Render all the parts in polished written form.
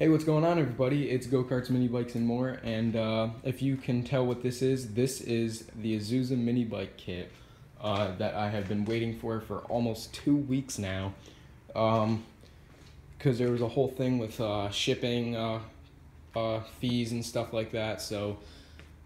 Hey, what's going on, everybody? It's Go-Karts, Mini Bikes, and more, and if you can tell what this is the Azusa mini bike kit that I have been waiting for almost 2 weeks now, because there was a whole thing with shipping fees and stuff like that, so,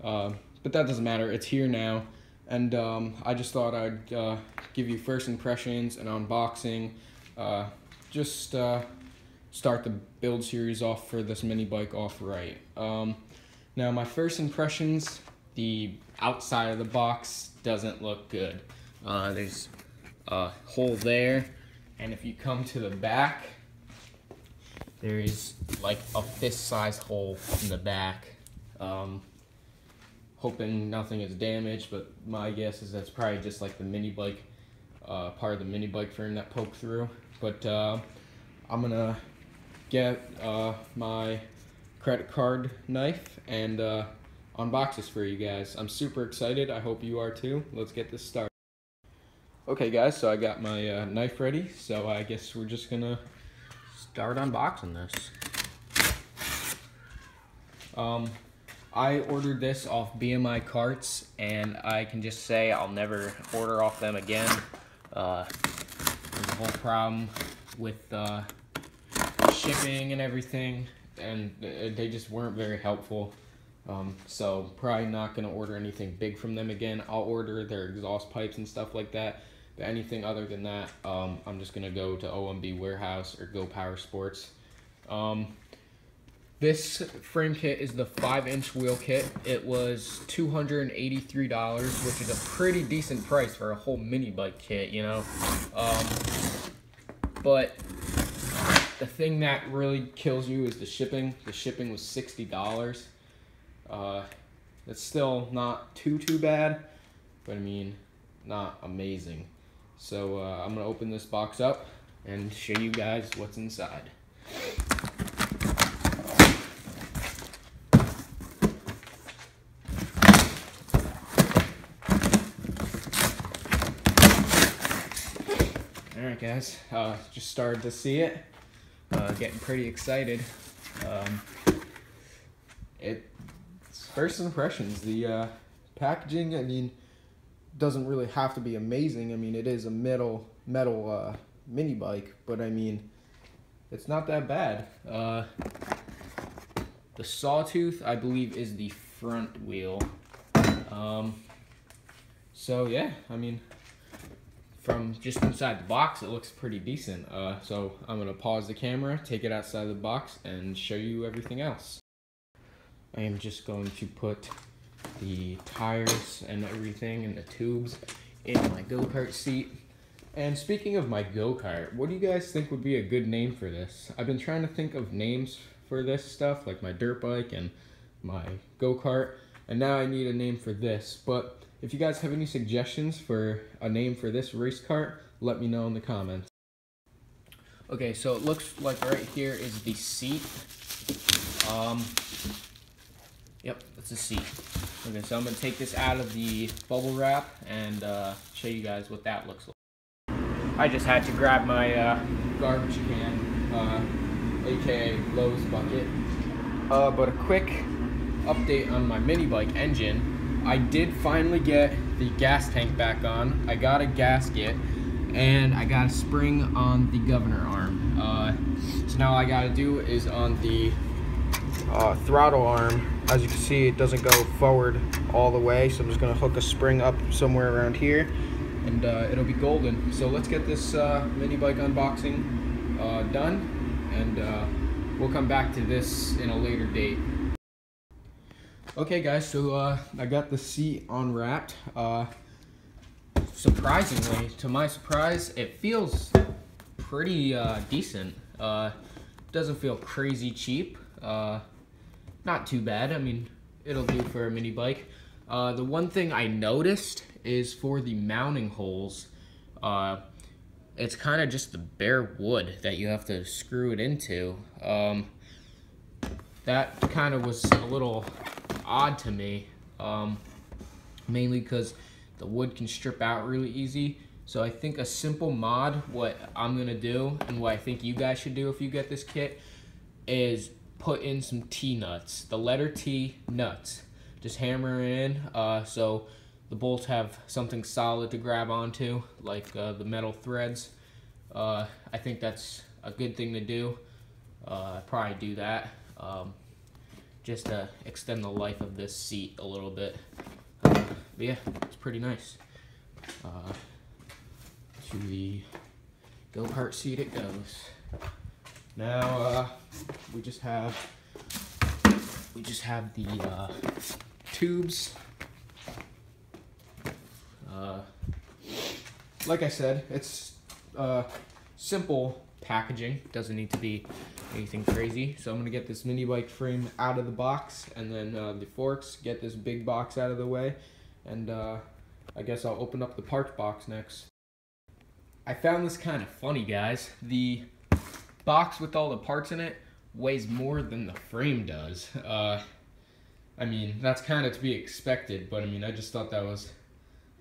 but that doesn't matter, it's here now, and I just thought I'd give you first impressions and unboxing, just start the build series off for this mini bike off right. Now my first impressions, the outside of the box doesn't look good. There's a hole there, and if you come to the back, there's like a fist-sized hole in the back. Hoping nothing is damaged, but my guess is that's probably just like the mini bike, part of the mini bike frame that poked through. But I'm gonna get my credit card knife and unbox this for you guys. I'm super excited. I hope you are too. Let's get this started. Okay guys, so I got my knife ready, so I guess we're just gonna start unboxing this. I ordered this off BMI Carts, and I can just say I'll never order off them again. There's a whole problem with shipping and everything, and they just weren't very helpful, so probably not going to order anything big from them again. I'll order their exhaust pipes and stuff like that, but anything other than that, I'm just going to go to OMB Warehouse or Go Power Sports. This frame kit is the 5-inch wheel kit. It was $283, which is a pretty decent price for a whole mini bike kit, you know, but the thing that really kills you is the shipping. The shipping was $60. That's still not too bad, but I mean, not amazing. So I'm gonna open this box up and show you guys what's inside. All right, guys, just started to see it. Getting pretty excited. It's first impressions. The packaging, I mean, doesn't really have to be amazing. I mean, it is a metal mini bike, but I mean, it's not that bad. The sawtooth, I believe, is the front wheel. So yeah, I mean, from just inside the box, it looks pretty decent. So I'm gonna pause the camera, take it outside the box, and show you everything else. I am just going to put the tires and everything and the tubes in my go-kart seat. And speaking of my go-kart, what do you guys think would be a good name for this? I've been trying to think of names for this stuff, like my dirt bike and my go-kart, and now I need a name for this. But if you guys have any suggestions for a name for this race cart, let me know in the comments. Okay, so it looks like right here is the seat. Yep, that's the seat. Okay, so I'm gonna take this out of the bubble wrap and show you guys what that looks like. I just had to grab my garbage can, aka Lowe's bucket. But a quick update on my mini bike engine. I did finally get the gas tank back on. I got a gasket, and I got a spring on the governor arm. So now all I gotta do is on the throttle arm. As you can see, it doesn't go forward all the way, so I'm just gonna hook a spring up somewhere around here, and it'll be golden. So let's get this mini bike unboxing done, and we'll come back to this in a later date. Okay guys, so I got the seat unwrapped. Surprisingly, to my surprise, it feels pretty decent. Doesn't feel crazy cheap. Not too bad. I mean, it'll do for a mini bike. The one thing I noticed is for the mounting holes, it's kind of just the bare wood that you have to screw it into. That kind of was a little odd to me, mainly because the wood can strip out really easy. So I think a simple mod, what I'm gonna do and what I think you guys should do if you get this kit, is put in some T-nuts, the letter T nuts. Just hammer in so the bolts have something solid to grab onto, like the metal threads. I think that's a good thing to do. I'd probably do that just to extend the life of this seat a little bit. But yeah, it's pretty nice. To the go-kart seat it goes. Now we just have the tubes. Like I said, it's simple packaging. Doesn't need to be anything crazy. So I'm gonna get this mini bike frame out of the box, and then the forks, get this big box out of the way, and I guess I'll open up the parts box next. I found this kind of funny, guys. The box with all the parts in it weighs more than the frame does. I mean, that's kind of to be expected, but I mean, I just thought that was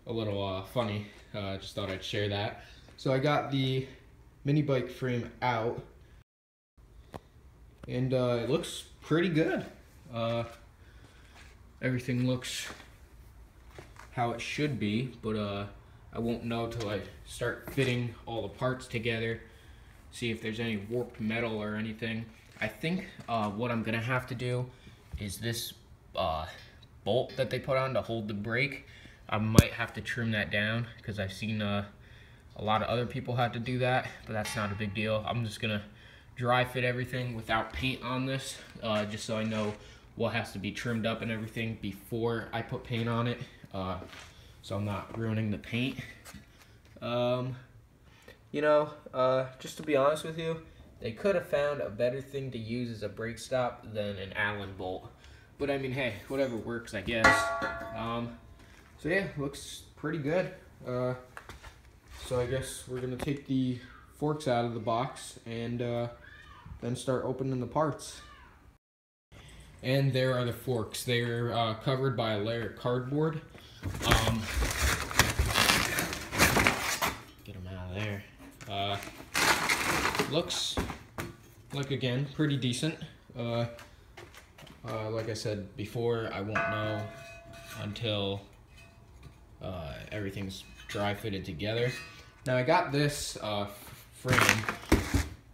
a little funny. Just thought I'd share that. So I got the mini bike frame out, and it looks pretty good. Everything looks how it should be, but I won't know till I start fitting all the parts together, see if there's any warped metal or anything. I think what I'm gonna have to do is this bolt that they put on to hold the brake. I might have to trim that down because I've seen a lot of other people had to do that, but that's not a big deal. I'm just gonna dry fit everything without paint on this, just so I know what has to be trimmed up and everything before I put paint on it, so I'm not ruining the paint. You know, just to be honest with you, they could have found a better thing to use as a brake stop than an Allen bolt. But I mean, hey, whatever works, I guess. So yeah, looks pretty good. So I guess we're gonna take the forks out of the box and then start opening the parts. And there are the forks. They're covered by a layer of cardboard. Get them out of there. Looks like, again, pretty decent. Like I said before, I won't know until everything's dry fitted together. Now I got this frame,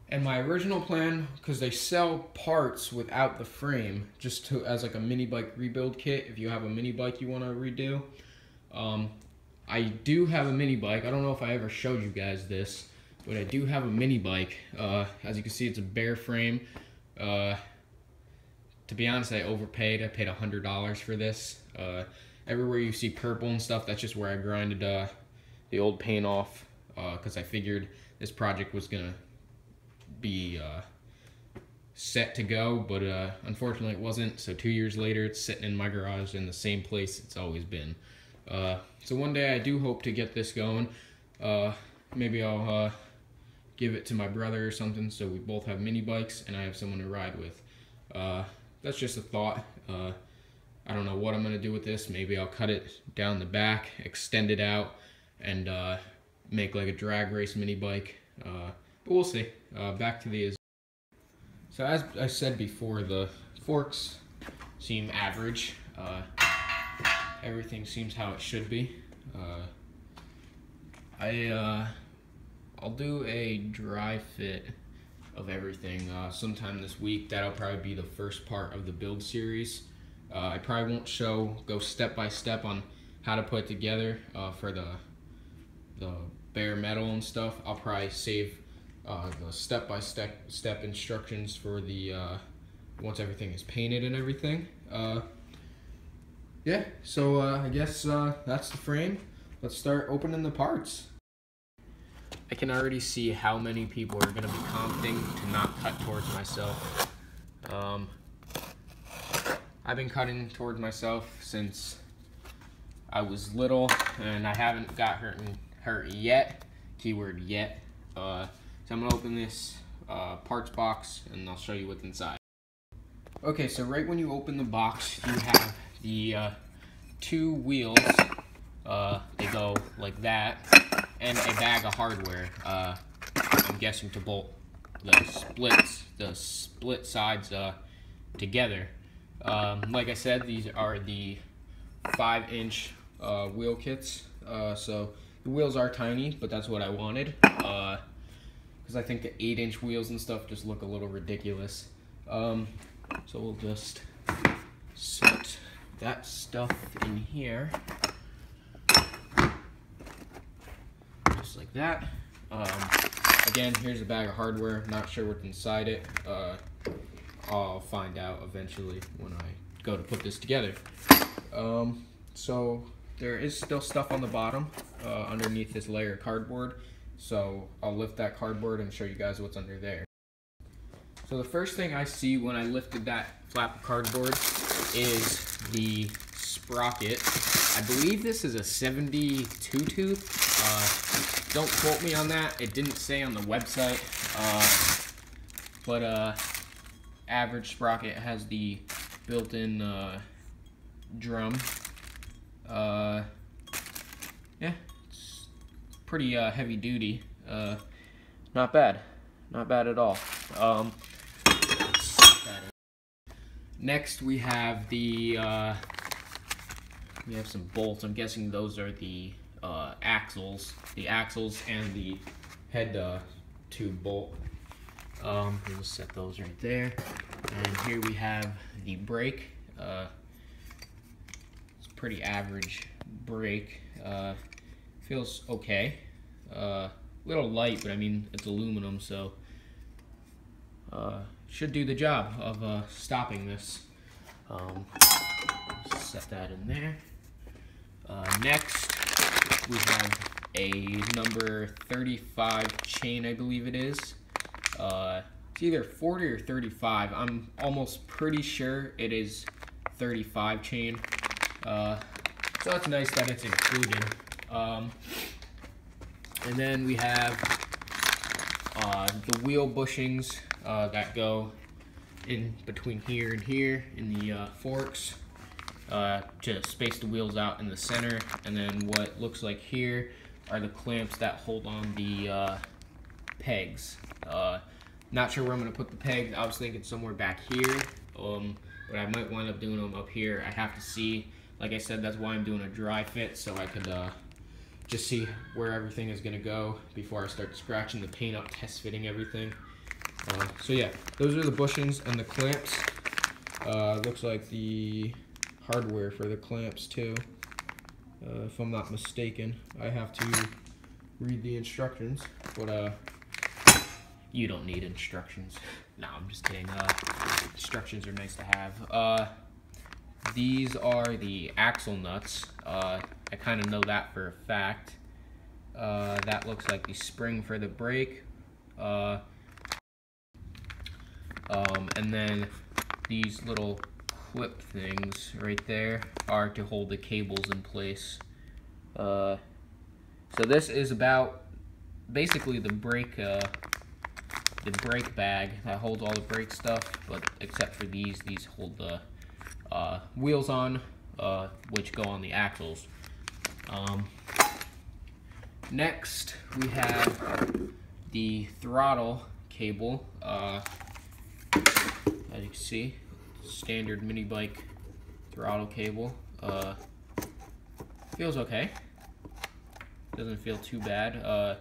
and my original plan, because they sell parts without the frame, just as like a mini bike rebuild kit if you have a mini bike you want to redo. I do have a mini bike. I don't know if I ever showed you guys this, but I do have a mini bike. As you can see, it's a bare frame. To be honest, I overpaid. I paid $100 for this. Everywhere you see purple and stuff, that's just where I grinded the old paint off, because I figured this project was gonna be set to go, but unfortunately it wasn't. So 2 years later, it's sitting in my garage in the same place it's always been. So one day I do hope to get this going. Maybe I'll give it to my brother or something, so we both have mini bikes and I have someone to ride with. That's just a thought. I don't know what I'm gonna do with this. Maybe I'll cut it down the back, extend it out, and make like a drag race mini bike. But we'll see. Back to the Azusa. So as I said before, the forks seem average. Everything seems how it should be. I'll do a dry fit of everything sometime this week. That'll probably be the first part of the build series. I probably won't go step by step on how to put it together for the bare metal and stuff. I'll probably save the step by step instructions for the once everything is painted and everything. Yeah, so I guess that's the frame. Let's start opening the parts. I can already see how many people are going to be commenting to not cut towards myself. I've been cutting towards myself since I was little, and I haven't got hurt yet. Keyword yet. So I'm going to open this parts box, and I'll show you what's inside. Okay, so right when you open the box, you have the two wheels. They go like that, and a bag of hardware. I'm guessing to bolt the split sides together. Like I said, these are the 5-inch wheel kits. So the wheels are tiny, but that's what I wanted. Because I think the 8-inch wheels and stuff just look a little ridiculous. So we'll just set that stuff in here. Just like that. Again, here's a bag of hardware. Not sure what's inside it. I'll find out eventually when I go to put this together. So there is still stuff on the bottom underneath this layer of cardboard. So I'll lift that cardboard and show you guys what's under there. So the first thing I see when I lifted that flap of cardboard is the sprocket. I believe this is a 72 tooth. Don't quote me on that. It didn't say on the website. But average sprocket has the built-in drum. Yeah, it's pretty heavy duty. Not bad. Not bad at all. Next we have the we have some bolts. I'm guessing those are the axles. The axles and the head tube bolt. We'll set those right there. And here we have the brake. It's a pretty average brake. Feels okay. Little light, but I mean it's aluminum, so should do the job of stopping this. Set that in there. Next, we have a number 35 chain, I believe it is. It's either 40 or 35. I'm almost pretty sure it is 35 chain. So it's nice that it's included. And then we have the wheel bushings that go in between here and here in the forks to space the wheels out in the center. And then what looks like here are the clamps that hold on the pegs. Not sure where I'm going to put the pegs. I was thinking somewhere back here, but I might wind up doing them up here. I have to see. Like I said, that's why I'm doing a dry fit, so I could just see where everything is going to go before I start scratching the paint up, test fitting everything. So yeah, those are the bushings and the clamps. Looks like the hardware for the clamps too. If I'm not mistaken, I have to read the instructions, but you don't need instructions. No, I'm just kidding. Instructions are nice to have. These are the axle nuts. I kind of know that for a fact. That looks like the spring for the brake. And then these little clip things right there are to hold the cables in place. So this is about basically the brake bag that holds all the brake stuff, but except for these hold the wheels on, which go on the axles. Next, we have the throttle cable. As you can see, standard mini bike throttle cable. Feels okay. Doesn't feel too bad.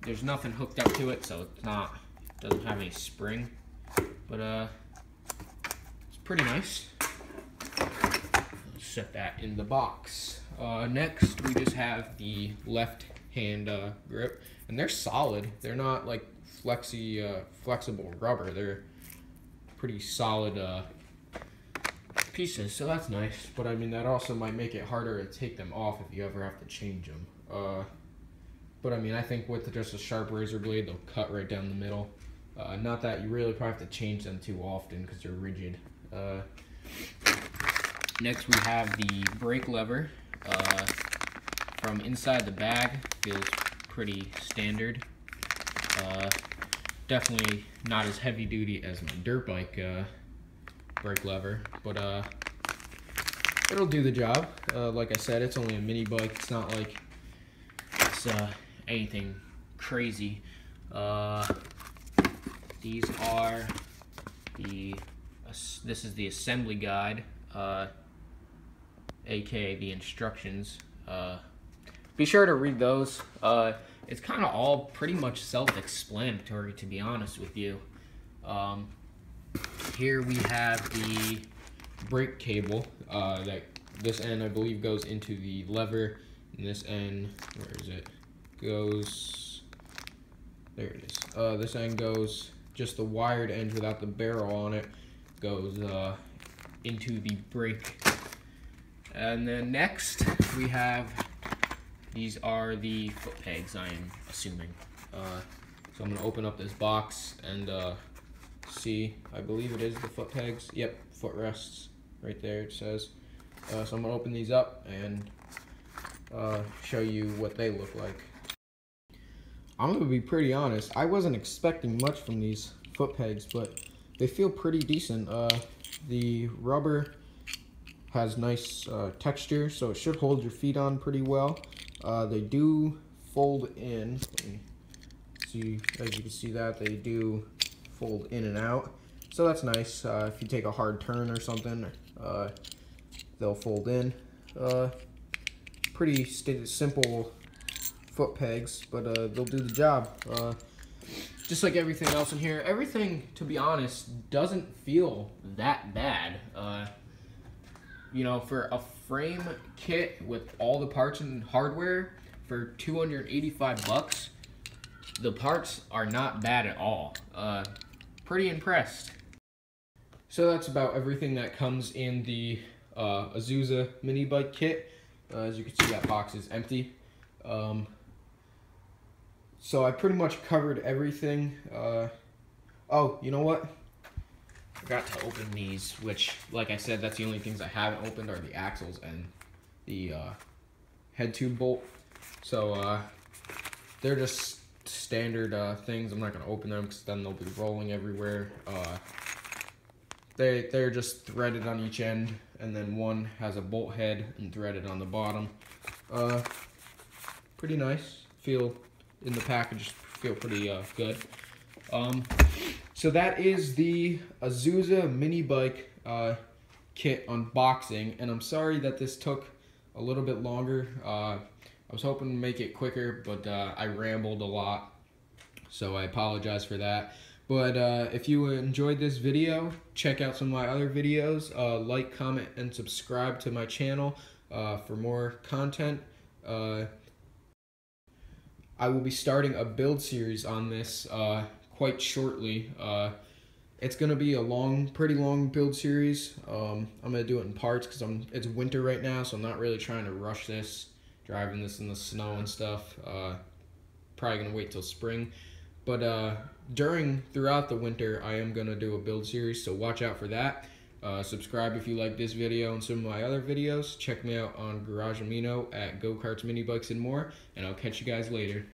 There's nothing hooked up to it, so it's not, doesn't have any spring, but it's pretty nice. Let's set that in the box. Next, we just have the left hand grip, and they're solid. They're not like flexible rubber. They're pretty solid pieces, so that's nice. But I mean, that also might make it harder to take them off if you ever have to change them. But I mean, I think with just a sharp razor blade, they'll cut right down the middle. Not that you really probably have to change them too often because they're rigid. Next, we have the brake lever. From inside the bag, feels pretty standard. Definitely not as heavy duty as my dirt bike brake lever, but it'll do the job. Like I said, it's only a mini bike. It's not like it's anything crazy. These are the this is the assembly guide, aka the instructions. Be sure to read those. It's kind of all pretty much self-explanatory, to be honest with you. Here we have the brake cable. That this end, I believe, goes into the lever, and this end, where is it? Goes, there it is. This end goes, just the wired end without the barrel on it, goes into the brake. And then next we have, these are the foot pegs, I am assuming. So I'm gonna open up this box and see, I believe it is the foot pegs. Yep, foot rests, right there it says. So I'm gonna open these up and show you what they look like. I'm gonna be pretty honest, I wasn't expecting much from these foot pegs, but they feel pretty decent. The rubber has nice texture, so it should hold your feet on pretty well. They do fold in. See, as you can see that, they do fold in and out. So that's nice. If you take a hard turn or something, they'll fold in. Pretty simple foot pegs, but they'll do the job. Just like everything else in here, everything, to be honest, doesn't feel that bad. You know, for a frame kit with all the parts and hardware for 285 bucks, the parts are not bad at all. Pretty impressed. So that's about everything that comes in the Azusa mini bike kit. As you can see, that box is empty. So I pretty much covered everything. Oh, you know what? Forgot to open these, which, like I said, that's the only things I haven't opened are the axles and the head tube bolt. So they're just standard things. I'm not going to open them because then they'll be rolling everywhere. They're just threaded on each end, and then one has a bolt head and threaded on the bottom. Pretty nice. Feel in the package, feel pretty good. So that is the Azusa mini bike kit unboxing, and I'm sorry that this took a little bit longer. I was hoping to make it quicker, but I rambled a lot, so I apologize for that. But if you enjoyed this video, check out some of my other videos. Like, comment, and subscribe to my channel for more content. I will be starting a build series on this quite shortly. It's gonna be a pretty long build series. I'm gonna do it in parts because it's winter right now, so I'm not really trying to rush this, driving this in the snow and stuff. Probably gonna wait till spring. But throughout the winter, I am gonna do a build series, so watch out for that. Subscribe if you like this video and some of my other videos. Check me out on Garage Amino at Go Karts, Mini Bikes, and more, and I'll catch you guys later.